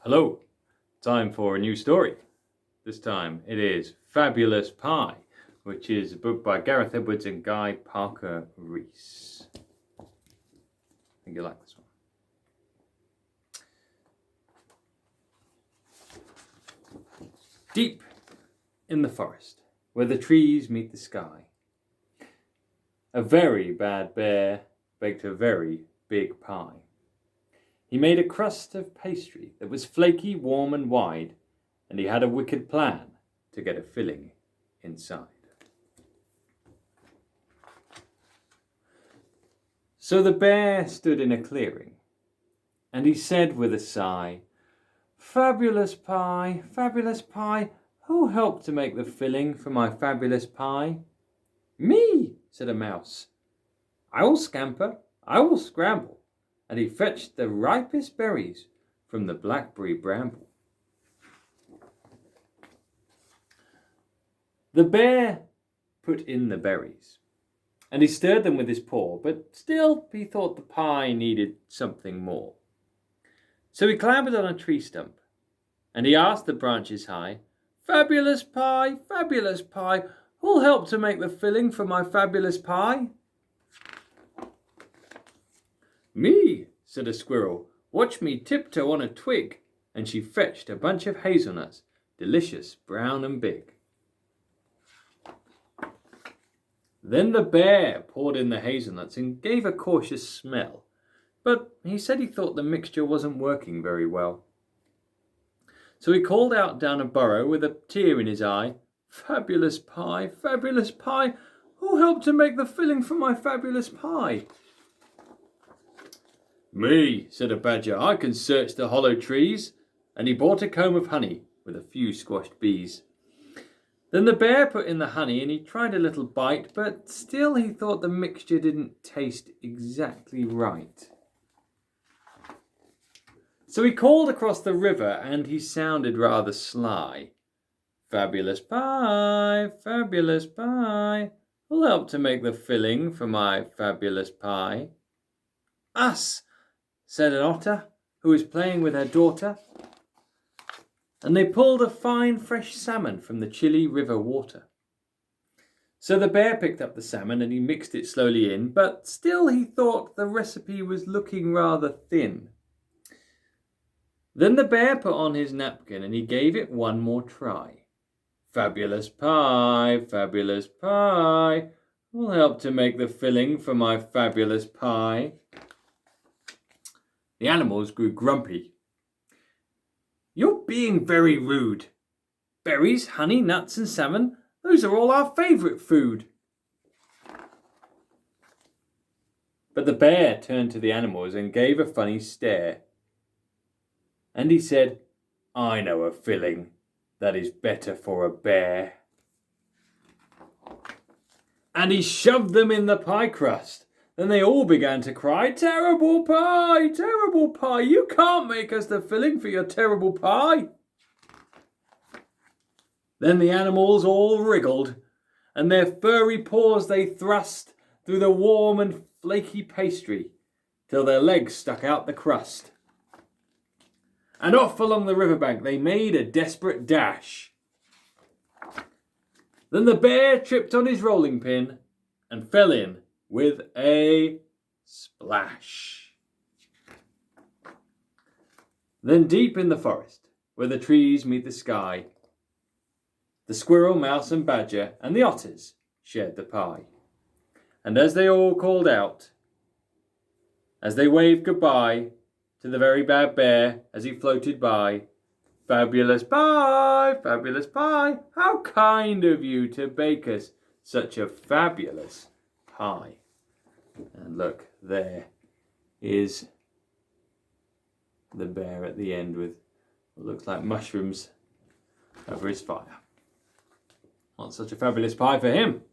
Hello, time for a new story. This time it is Fabulous Pie, which is a book by Gareth Edwards and Guy Parker Rees. I think you'll like this one. Deep in the forest, where the trees meet the sky, a very bad bear baked a very big pie. He made a crust of pastry that was flaky, warm and wide, and he had a wicked plan to get a filling inside. So the bear stood in a clearing, and he said with a sigh, fabulous pie, who'll help to make the filling for my fabulous pie?" "Me," said a mouse. "I will scamper, I will scramble," and he fetched the ripest berries from the blackberry bramble. The bear put in the berries, and he stirred them with his paw, but still he thought the pie needed something more. So he clambered on a tree stump, and he asked the branches high, fabulous pie, who'll help to make the filling for my fabulous pie?" "Me," said a squirrel. "Watch me tiptoe on a twig," and she fetched a bunch of hazelnuts, delicious, brown and big. Then the bear poured in the hazelnuts and gave a cautious smell, but he said he thought the mixture wasn't working very well. So he called out down a burrow with a tear in his eye, fabulous pie, who'll help to make the filling for my fabulous pie?" "Me," said a badger, "I can search the hollow trees," and he bought a comb of honey with a few squashed bees. Then the bear put in the honey and he tried a little bite, but still he thought the mixture didn't taste exactly right. So he called across the river and he sounded rather sly. Fabulous pie, who'll help to make the filling for my fabulous pie?" "Us," said an otter who was playing with her daughter, and they pulled a fine fresh salmon from the chilly river water. So the bear picked up the salmon and he mixed it slowly in, but still he thought the recipe was looking rather thin. Then the bear put on his napkin and he gave it one more try. Fabulous pie, who'll help to make the filling for my fabulous pie?" The animals grew grumpy. "You're being very rude. Berries, honey, nuts and salmon, those are all our favourite food." But the bear turned to the animals and gave a funny stare. And he said, "I know a filling that is better for a bear." And he shoved them in the pie crust. Then they all began to cry, terrible pie, you can't make us the filling for your terrible pie." Then the animals all wriggled, and their furry paws they thrust through the warm and flaky pastry, till their legs stuck out the crust. And off along the riverbank they made a desperate dash. Then the bear tripped on his rolling pin and fell in with a splash. Then deep in the forest, where the trees meet the sky, the squirrel, mouse and badger and the otters shared the pie. And as they all called out, as they waved goodbye to the very bad bear as he floated by, fabulous pie, how kind of you to bake us such a fabulous pie." And look, there is the bear at the end with what looks like mushrooms over his fire. Not such a fabulous pie for him.